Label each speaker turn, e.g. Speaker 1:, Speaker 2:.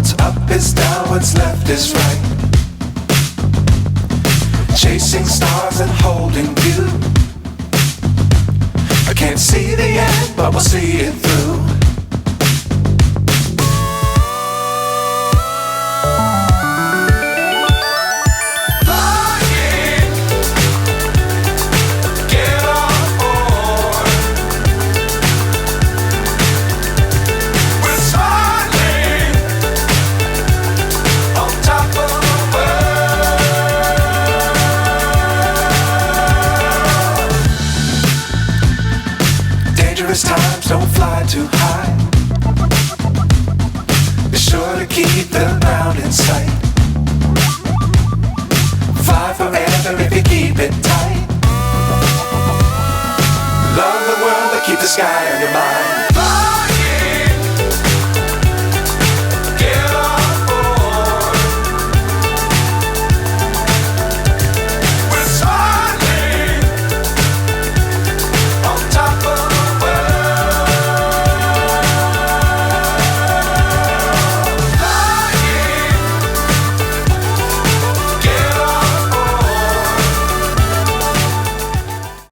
Speaker 1: What's up is down, what's left is right. Chasing stars and holding you. I can't see the end, but we'll see it through. Times don't fly too high. Be sure to keep the ground in sight. Fly forever if you keep it tight. Love the world but keep the sky on your mind.